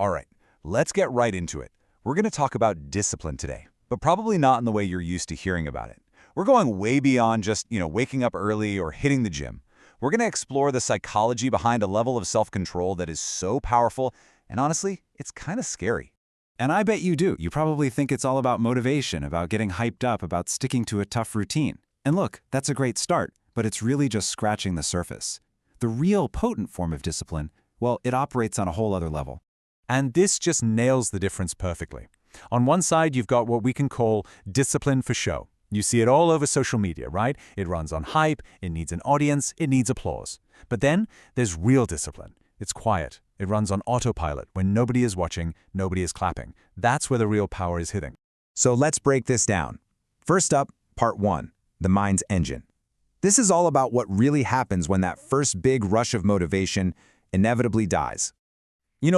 All right, let's get right into it. We're going to talk about discipline today, but probably not in the way you're used to hearing about it. We're going way beyond just, waking up early or hitting the gym. We're going to explore the psychology behind a level of self-control that is so powerful, and honestly, it's kind of scary. And I bet you do. You probably think it's all about motivation, about getting hyped up, about sticking to a tough routine. And look, that's a great start, but it's really just scratching the surface. The real potent form of discipline, well, it operates on a whole other level. And this just nails the difference perfectly. On one side, you've got what we can call discipline for show. You see it all over social media, right? It runs on hype, it needs an audience, it needs applause. But then there's real discipline. It's quiet. It runs on autopilot. When nobody is watching, nobody is clapping. That's where the real power is hitting. So let's break this down. First up, part 1, the mind's engine. This is all about what really happens when that first big rush of motivation inevitably dies.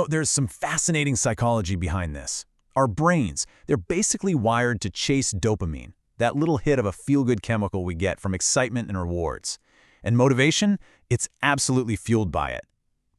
There's some fascinating psychology behind this. Our brains, they're basically wired to chase dopamine, that little hit of a feel-good chemical we get from excitement and rewards. And motivation, it's absolutely fueled by it.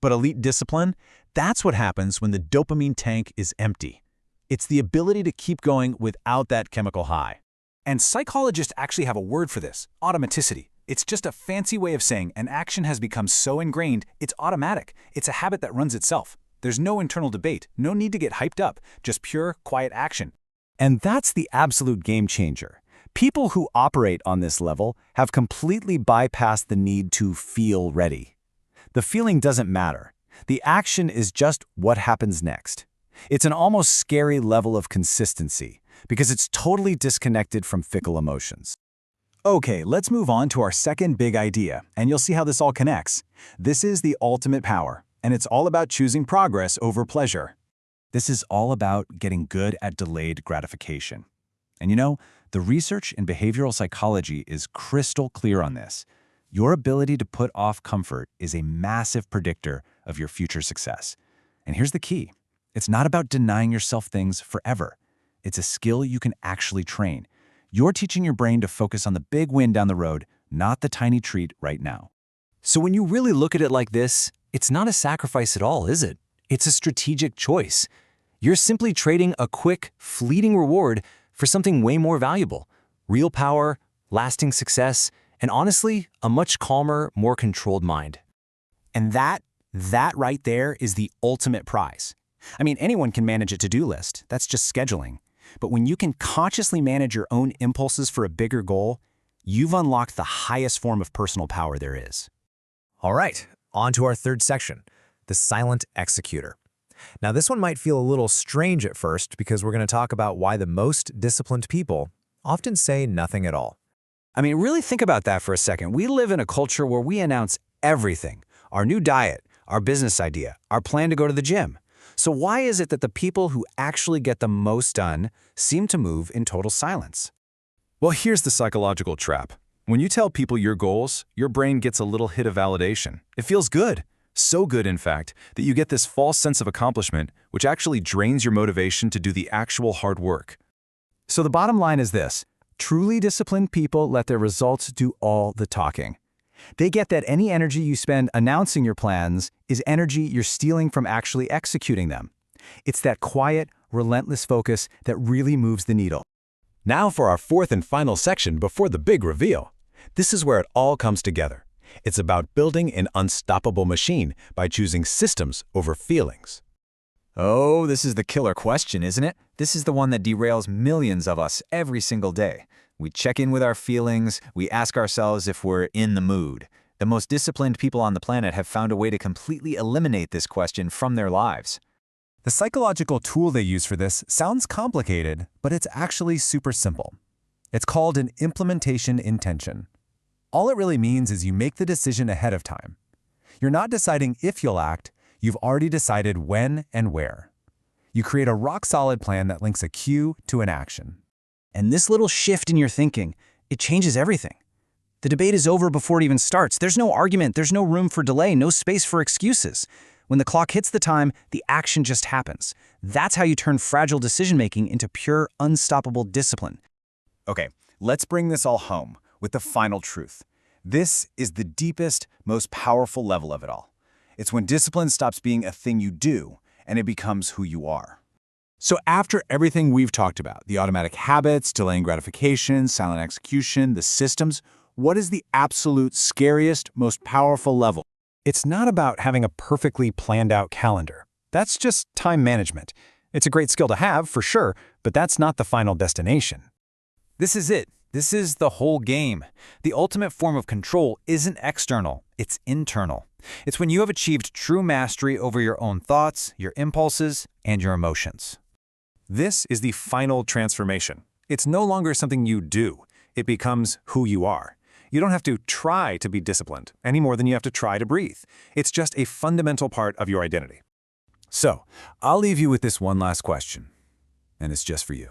But elite discipline, that's what happens when the dopamine tank is empty. It's the ability to keep going without that chemical high. And psychologists actually have a word for this, automaticity. It's just a fancy way of saying an action has become so ingrained, it's automatic. It's a habit that runs itself. There's no internal debate, no need to get hyped up, just pure, quiet action. And that's the absolute game changer. People who operate on this level have completely bypassed the need to feel ready. The feeling doesn't matter. The action is just what happens next. It's an almost scary level of consistency because it's totally disconnected from fickle emotions. Okay, let's move on to our second big idea, and you'll see how this all connects. This is the ultimate power, and it's all about choosing progress over pleasure. This is all about getting good at delayed gratification. And the research in behavioral psychology is crystal clear on this. Your ability to put off comfort is a massive predictor of your future success. And here's the key. It's not about denying yourself things forever. It's a skill you can actually train. You're teaching your brain to focus on the big win down the road, not the tiny treat right now. So when you really look at it like this, it's not a sacrifice at all, is it? It's a strategic choice. You're simply trading a quick, fleeting reward for something way more valuable. Real power, lasting success, and honestly, a much calmer, more controlled mind. And that right there is the ultimate prize. I mean, anyone can manage a to-do list. That's just scheduling. But when you can consciously manage your own impulses for a bigger goal, you've unlocked the highest form of personal power there is. All right, on to our third section, the silent executor. Now, this one might feel a little strange at first because we're going to talk about why the most disciplined people often say nothing at all. I mean, really think about that for a second. We live in a culture where we announce everything. Our new diet, our business idea, our plan to go to the gym. So why is it that the people who actually get the most done seem to move in total silence? Well, here's the psychological trap. When you tell people your goals, your brain gets a little hit of validation. It feels good. So good, in fact, that you get this false sense of accomplishment, which actually drains your motivation to do the actual hard work. So the bottom line is this. Truly disciplined people let their results do all the talking. They get that any energy you spend announcing your plans is energy you're stealing from actually executing them. It's that quiet, relentless focus that really moves the needle. Now for our fourth and final section before the big reveal. This is where it all comes together. It's about building an unstoppable machine by choosing systems over feelings. Oh, this is the killer question, isn't it? This is the one that derails millions of us every single day. We check in with our feelings, we ask ourselves if we're in the mood. The most disciplined people on the planet have found a way to completely eliminate this question from their lives. The psychological tool they use for this sounds complicated, but it's actually super simple. It's called an implementation intention. All it really means is you make the decision ahead of time. You're not deciding if you'll act, you've already decided when and where. You create a rock-solid plan that links a cue to an action. And this little shift in your thinking, it changes everything. The debate is over before it even starts. There's no argument, there's no room for delay, no space for excuses. When the clock hits the time, the action just happens. That's how you turn fragile decision-making into pure, unstoppable discipline. Okay, let's bring this all home with the final truth. This is the deepest, most powerful level of it all. It's when discipline stops being a thing you do and it becomes who you are. So after everything we've talked about, the automatic habits, delaying gratification, silent execution, the systems, what is the absolute scariest, most powerful level? It's not about having a perfectly planned out calendar. That's just time management. It's a great skill to have, for sure, but that's not the final destination. This is it. This is the whole game. The ultimate form of control isn't external, it's internal. It's when you have achieved true mastery over your own thoughts, your impulses, and your emotions. This is the final transformation. It's no longer something you do. It becomes who you are. You don't have to try to be disciplined any more than you have to try to breathe. It's just a fundamental part of your identity. So, I'll leave you with this one last question, and it's just for you.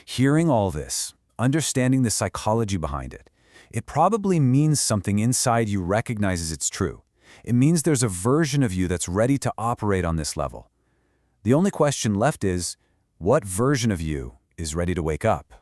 Hearing all this, understanding the psychology behind it, it probably means something inside you recognizes it's true. It means there's a version of you that's ready to operate on this level. The only question left is, what version of you is ready to wake up?